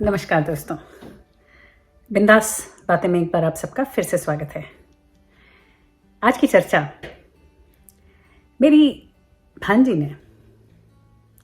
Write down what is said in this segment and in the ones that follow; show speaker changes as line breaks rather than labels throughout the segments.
नमस्कार दोस्तों, बिंदास बातें में एक बार आप सबका फिर से स्वागत है। आज की चर्चा मेरी भांजी ने,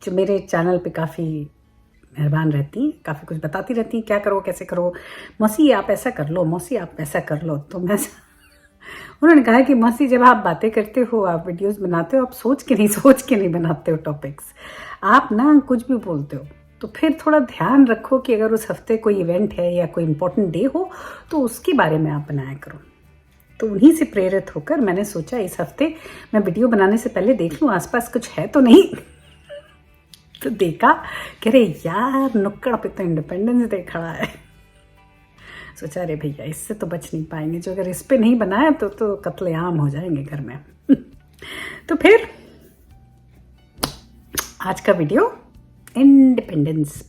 जो मेरे चैनल पे काफ़ी मेहरबान रहती हैं, काफ़ी कुछ बताती रहती हैं, क्या करो कैसे करो, मौसी आप ऐसा कर लो, मौसी आप वैसा कर लो। तो मैं उन्होंने कहा कि मौसी जब आप बातें करते हो, आप वीडियोस बनाते हो, आप सोच के नहीं बनाते हो टॉपिक्स, आप ना कुछ भी बोलते हो। तो फिर थोड़ा ध्यान रखो कि अगर उस हफ्ते कोई इवेंट है या कोई इम्पोर्टेंट डे हो तो उसके बारे में आप बनाया करो। तो उन्हीं से प्रेरित होकर मैंने सोचा इस हफ्ते मैं वीडियो बनाने से पहले देख लूँ आसपास कुछ है तो नहीं। तो देखा कि अरे यार, नुक्कड़ पे तो इंडिपेंडेंस डे खड़ा है। सोचा अरे भैया इससे तो बच नहीं पाएंगे, जो अगर इस पे नहीं बनाया तो कत्लेआम हो जाएंगे घर में। तो फिर आज का वीडियो इंडिपेंडेंस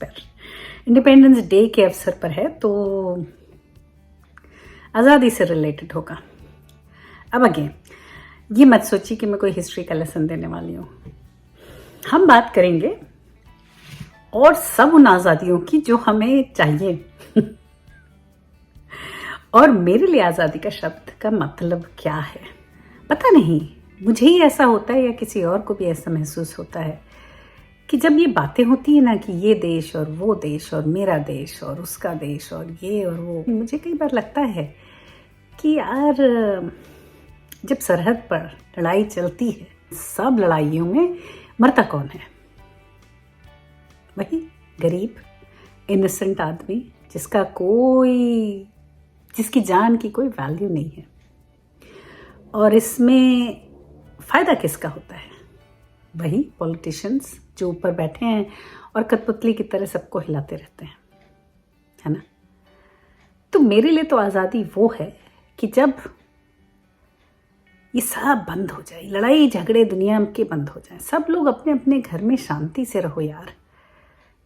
डे के अवसर पर है, तो आज़ादी से रिलेटेड होगा। अब आगे ये मत सोचिए कि मैं कोई हिस्ट्री का लेसन देने वाली हूँ। हम बात करेंगे और सब उन आज़ादियों की जो हमें चाहिए। और मेरे लिए आज़ादी का शब्द का मतलब क्या है पता नहीं, मुझे ही ऐसा होता है या किसी और को भी ऐसा महसूस होता है कि जब ये बातें होती है ना कि ये देश और वो देश और मेरा देश और उसका देश और ये और वो, मुझे कई बार लगता है कि यार जब सरहद पर लड़ाई चलती है, सब लड़ाइयों में मरता कौन है? वही गरीब इनोसेंट आदमी जिसकी जान की कोई वैल्यू नहीं है। और इसमें फ़ायदा किसका होता है? वही पॉलिटिशियंस जो ऊपर बैठे हैं और कठपुतली की तरह सबको हिलाते रहते हैं, है ना। तो मेरे लिए तो आज़ादी वो है कि जब ये सब बंद हो जाए, लड़ाई झगड़े दुनिया के बंद हो जाए, सब लोग अपने अपने घर में शांति से रहो। यार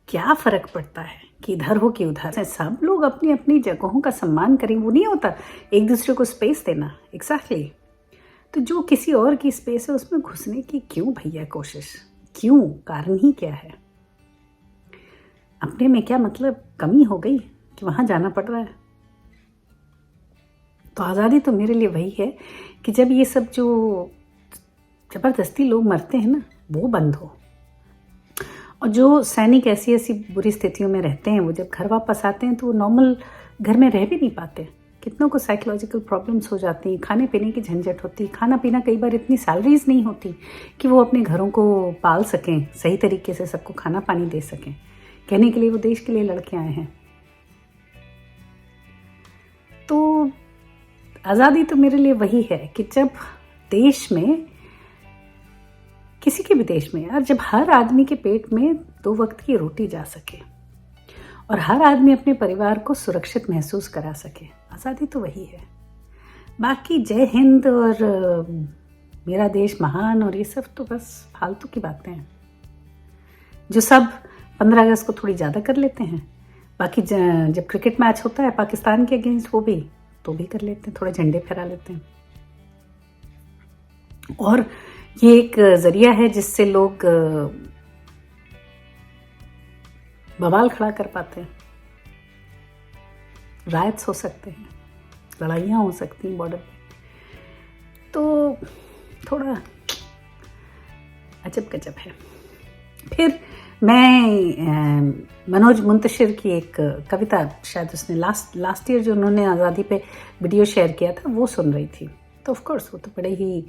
क्या फ़र्क पड़ता है कि इधर हो कि उधर, सब लोग अपनी अपनी जगहों का सम्मान करें। वो नहीं होता एक दूसरे को स्पेस देना। एग्जैक्टली। तो जो किसी और की स्पेस है उसमें घुसने की क्यों भैया कोशिश, क्यों? कारण ही क्या है? अपने में क्या मतलब कमी हो गई कि वहां जाना पड़ रहा है? तो आज़ादी तो मेरे लिए वही है कि जब ये सब जो जबरदस्ती लोग मरते हैं ना, वो बंद हो। और जो सैनिक ऐसी ऐसी बुरी स्थितियों में रहते हैं, वो जब घर वापस आते हैं तो वो नॉर्मल घर में रह भी नहीं पाते। कितनों को साइकोलॉजिकल प्रॉब्लम्स हो जाती हैं, खाने पीने की झंझट होती, खाना पीना, कई बार इतनी सैलरीज नहीं होती कि वो अपने घरों को पाल सकें, सही तरीके से सबको खाना पानी दे सकें। कहने के लिए वो देश के लिए लड़के आए हैं। तो आज़ादी तो मेरे लिए वही है कि जब देश में, किसी के भी देश में यार, जब हर आदमी के पेट में 2 वक्त की रोटी जा सके और हर आदमी अपने परिवार को सुरक्षित महसूस करा सके, आज़ादी तो वही है। बाकी जय हिंद और मेरा देश महान और ये सब तो बस फालतू की बातें हैं, जो सब 15 अगस्त को थोड़ी ज़्यादा कर लेते हैं। बाकी जब क्रिकेट मैच होता है पाकिस्तान के अगेंस्ट, वो भी कर लेते हैं, थोड़े झंडे फहरा लेते हैं। और ये एक जरिया है जिससे लोग बवाल खड़ा कर पाते हैं, राइट्स हो सकते हैं, लड़ाइयाँ हो सकती हैं बॉर्डर पे। तो थोड़ा अजब गजब है। फिर मैं मनोज मुंतशिर की एक कविता, शायद उसने लास्ट ईयर जो उन्होंने आज़ादी पे वीडियो शेयर किया था, वो सुन रही थी। तो ऑफ कोर्स वो तो बड़े ही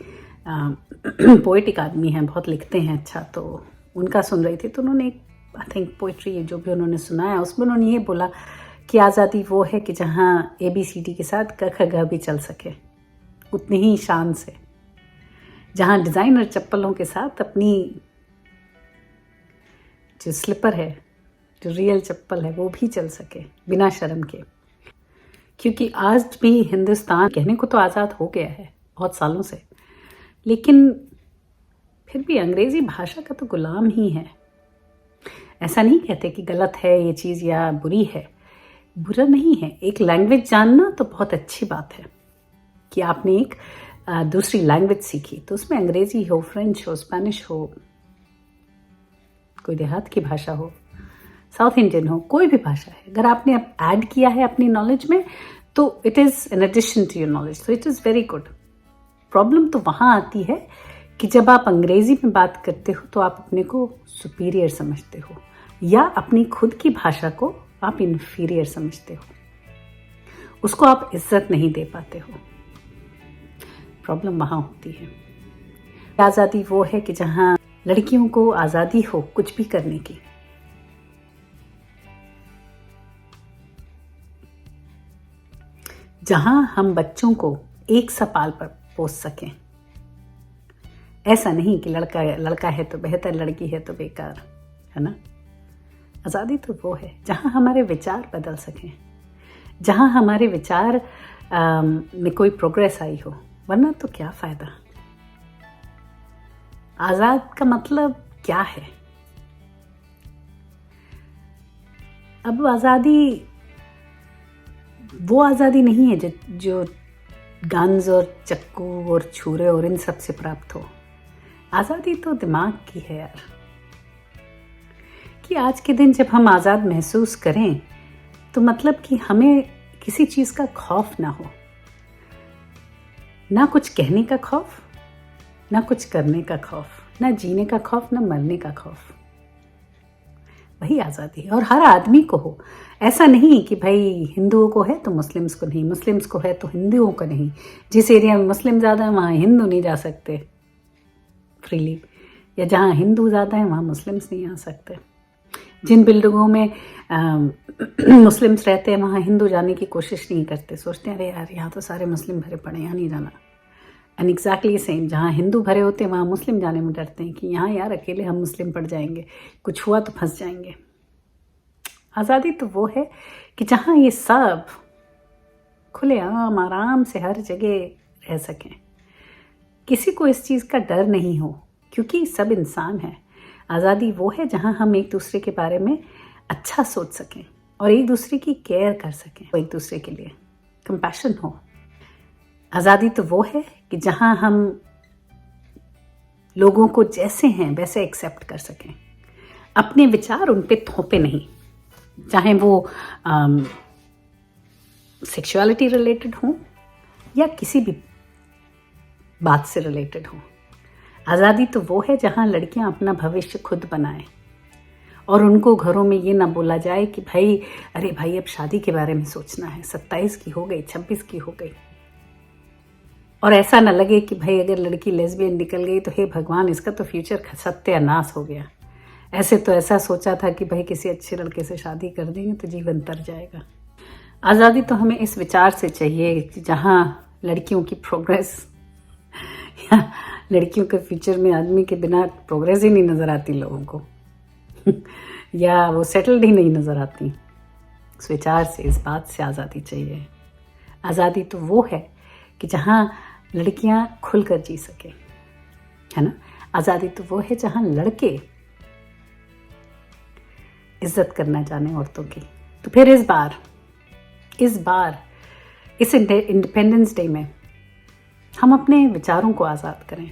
पोएटिक आदमी हैं, बहुत लिखते हैं अच्छा, तो उनका सुन रही थी। तो उन्होंने एक आई थिंक पोइट्री जो भी उन्होंने सुनाया, उसमें उन्होंने ये बोला कि आज़ादी वो है कि जहाँ ABCD के साथ क ख ग भी चल सके उतनी ही शान से, जहाँ डिज़ाइनर चप्पलों के साथ अपनी जो स्लिपर है, जो रियल चप्पल है, वो भी चल सके बिना शर्म के। क्योंकि आज भी हिंदुस्तान कहने को तो आज़ाद हो गया है बहुत सालों से, लेकिन फिर भी अंग्रेज़ी भाषा का तो गुलाम ही है। ऐसा नहीं कहते कि गलत है ये चीज़ या बुरी है, बुरा नहीं है। एक लैंग्वेज जानना तो बहुत अच्छी बात है कि आपने एक दूसरी लैंग्वेज सीखी, तो उसमें अंग्रेज़ी हो, फ्रेंच हो, स्पेनिश हो, कोई देहात की भाषा हो, साउथ इंडियन हो, कोई भी भाषा है, अगर आपने ऐड किया है अपनी नॉलेज में तो it is an addition to your knowledge, तो it is very good. Problem तो वहाँ आती है कि जब आप अंग्रेजी में बात करते हो तो आप अपने को सुपीरियर समझते हो या अपनी खुद की भाषा को आप इन्फीरियर समझते हो, उसको आप इज्जत नहीं दे पाते हो। प्रॉब्लम वहाँ होती है। आज़ादी वो है कि जहाँ लड़कियों को आज़ादी हो कुछ भी करने की, जहाँ हम बच्चों को एक सा पाल पर पोस सकें। ऐसा नहीं कि लड़का है तो बेहतर, लड़की है तो बेकार, है ना। आज़ादी तो वो है जहाँ हमारे विचार बदल सकें, जहाँ हमारे विचार में कोई प्रोग्रेस आई हो, वरना तो क्या फ़ायदा। आज़ाद का मतलब क्या है? अब आज़ादी वो आज़ादी नहीं है जो गन्स और चक्कू और छुरे और इन सब से प्राप्त हो। आज़ादी तो दिमाग की है यार, कि आज के दिन जब हम आज़ाद महसूस करें तो मतलब कि हमें किसी चीज़ का खौफ ना हो, ना कुछ कहने का खौफ, ना कुछ करने का खौफ, ना जीने का खौफ, ना मरने का खौफ। वही आज़ादी है, और हर आदमी को हो। ऐसा नहीं कि भाई हिंदुओं को है तो मुस्लिम्स को नहीं, मुस्लिम्स को है तो हिंदुओं को नहीं। जिस एरिया में मुस्लिम ज़्यादा है वहाँ हिंदू नहीं जा सकते फ्रीली, या जहाँ हिंदू ज़्यादा है वहाँ मुस्लिम्स नहीं आ सकते। जिन बिल्डिंगों में मुस्लिम्स रहते हैं वहाँ हिंदू जाने की कोशिश नहीं करते, सोचते हैं अरे यार यहाँ तो सारे मुस्लिम भरे पड़े, यहाँ नहीं जाना। एंड एग्जैक्टली सेम, जहाँ हिंदू भरे होते हैं वहाँ मुस्लिम जाने में डरते हैं कि यहाँ यार अकेले हम मुस्लिम पड़ जाएंगे, कुछ हुआ तो फंस जाएंगे। आज़ादी तो वो है कि जहाँ ये सब खुलेआम आराम से हर जगह रह सकें, किसी को इस चीज़ का डर नहीं हो, क्योंकि सब इंसान है। आज़ादी वो है जहाँ हम एक दूसरे के बारे में अच्छा सोच सकें और एक दूसरे की केयर कर सकें, एक दूसरे के लिए कंपैशन हो। आज़ादी तो वो है कि जहाँ हम लोगों को जैसे हैं वैसे एक्सेप्ट कर सकें, अपने विचार उन पे थोपे नहीं, चाहे वो सेक्सुअलिटी रिलेटेड हो या किसी भी बात से रिलेटेड हो। आज़ादी तो वो है जहाँ लड़कियाँ अपना भविष्य खुद बनाएं और उनको घरों में ये ना बोला जाए कि भाई अरे भाई अब शादी के बारे में सोचना है, 27 की हो गई, 26 की हो गई। और ऐसा ना लगे कि भाई अगर लड़की लेस्बियन निकल गई तो हे भगवान इसका तो फ्यूचर सत्यानाश हो गया। ऐसे तो ऐसा सोचा था कि भाई किसी अच्छे लड़के से शादी कर देंगे तो जीवन तर जाएगा। आज़ादी तो हमें इस विचार से चाहिए कि जहाँ लड़कियों की प्रोग्रेस या लड़कियों के फ्यूचर में आदमी के बिना प्रोग्रेस ही नहीं नज़र आती लोगों को या वो सेटल्ड ही नहीं नज़र आती। इस विचार से, इस बात से आज़ादी चाहिए। आज़ादी तो वो है कि जहाँ लड़कियाँ खुलकर जी सके, है ना। आज़ादी तो वो है जहाँ लड़के इज्जत करना जाने औरतों की। तो फिर इस बार इस इंडिपेंडेंस डे में हम अपने विचारों को आज़ाद करें,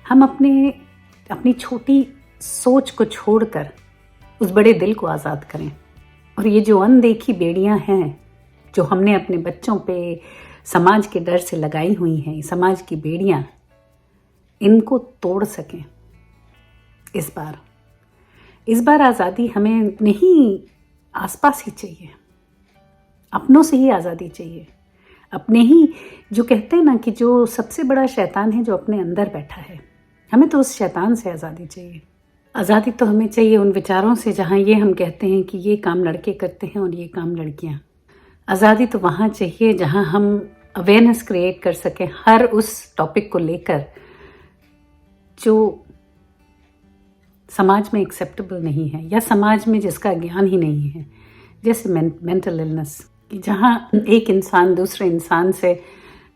हम अपनी छोटी सोच को छोड़कर उस बड़े दिल को आज़ाद करें। और ये जो अनदेखी बेड़ियां हैं जो हमने अपने बच्चों पे समाज के डर से लगाई हुई हैं, समाज की बेड़ियां, इनको तोड़ सकें। इस बार आज़ादी हमें नहीं आसपास ही चाहिए, अपनों से ही आज़ादी चाहिए। अपने ही, जो कहते हैं ना कि जो सबसे बड़ा शैतान है जो अपने अंदर बैठा है, हमें तो उस शैतान से आज़ादी चाहिए। आज़ादी तो हमें चाहिए उन विचारों से जहाँ ये हम कहते हैं कि ये काम लड़के करते हैं और ये काम लड़कियाँ। आज़ादी तो वहाँ चाहिए जहाँ हम अवेयरनेस क्रिएट कर सकें हर उस टॉपिक को लेकर जो समाज में एक्सेप्टेबल नहीं है या समाज में जिसका ज्ञान ही नहीं है। जैसे मेंटल इलनेस, कि जहाँ एक इंसान दूसरे इंसान से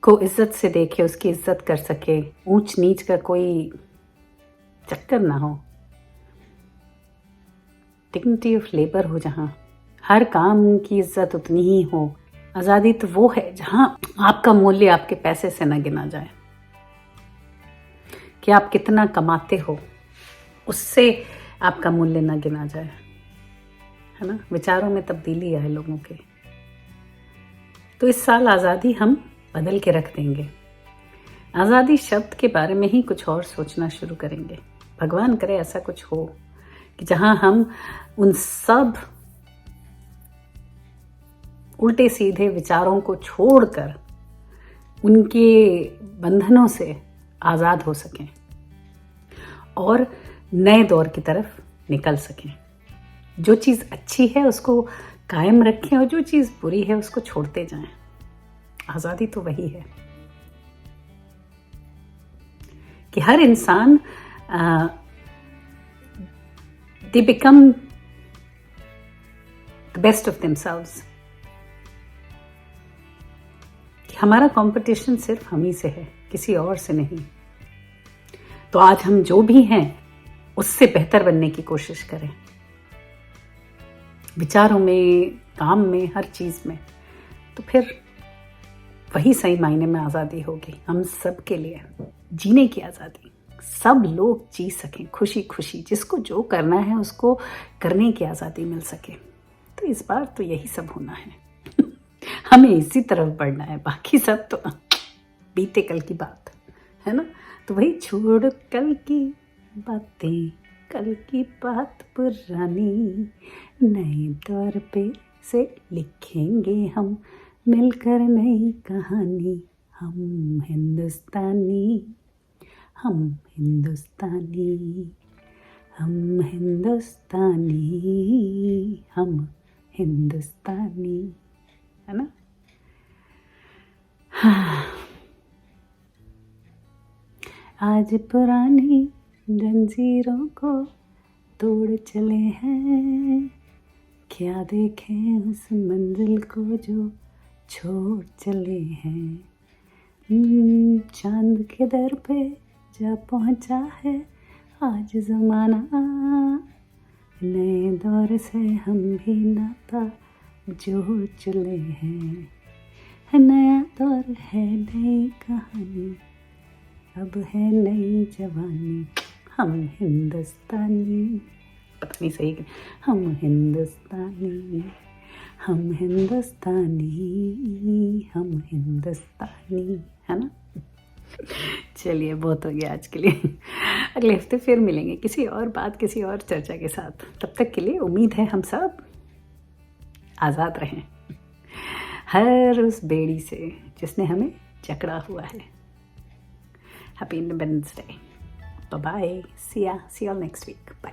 को इज्जत से देखे, उसकी इज्जत कर सके, ऊंच नीच का कोई चक्कर ना हो, डिग्निटी ऑफ लेबर हो, जहाँ हर काम की इज्जत उतनी ही हो। आज़ादी तो वो है जहाँ आपका मूल्य आपके पैसे से न गिना जाए, कि आप कितना कमाते हो उससे आपका मूल्य न गिना जाए। है ना, विचारों में तब्दीली आए लोगों के। तो इस साल आज़ादी हम बदल के रख देंगे। आज़ादी शब्द के बारे में ही कुछ और सोचना शुरू करेंगे। भगवान करे ऐसा कुछ हो कि जहां हम उन सब उल्टे सीधे विचारों को छोड़कर उनके बंधनों से आज़ाद हो सकें और नए दौर की तरफ निकल सकें। जो चीज़ अच्छी है उसको कायम रखें और जो चीज़ बुरी है उसको छोड़ते जाएं। आज़ादी तो वही है कि हर इंसान they become the best of themselves. हमारा कंपटीशन सिर्फ हम ही से है, किसी और से नहीं। तो आज हम जो भी हैं उससे बेहतर बनने की कोशिश करें, विचारों में, काम में, हर चीज में। तो फिर वही सही मायने में आज़ादी होगी हम सब के लिए। जीने की आज़ादी, सब लोग जी सकें खुशी खुशी, जिसको जो करना है उसको करने की आज़ादी मिल सके। तो इस बार तो यही सब होना है। हमें इसी तरफ बढ़ना है, बाकी सब तो बीते कल की बात है ना। तो वही छोड़ कल की बातें, कल की बात पुरानी, नए दौर पे से लिखेंगे हम मिलकर नई कहानी। हम हिंदुस्तानी, हम हिंदुस्तानी, हम हिंदुस्तानी, हम हिंदुस्तानी, है ना। हाँ। आज पुरानी जंजीरों को तोड़ चले हैं, क्या देखें उस मंजिल को जो छोड़ चले हैं। चांद के दर पे जा पहुंचा है आज ज़माना, नए दौर से हम भी नाता जोड़ चले हैं। नया दौर है, नई कहानी, अब है नई जवानी। हम हिंदुस्तानी, पता नहीं सही, हम हिंदुस्तानी, हम हिंदुस्तानी, हम हिंदुस्तानी, है ना। चलिए बहुत हो गया आज के लिए। अगले हफ्ते फिर मिलेंगे किसी और बात, किसी और चर्चा के साथ। तब तक के लिए उम्मीद है हम सब आज़ाद रहें हर उस बेड़ी से जिसने हमें जकड़ा हुआ है। Happy independence day. Bye bye, see you all next week. Bye.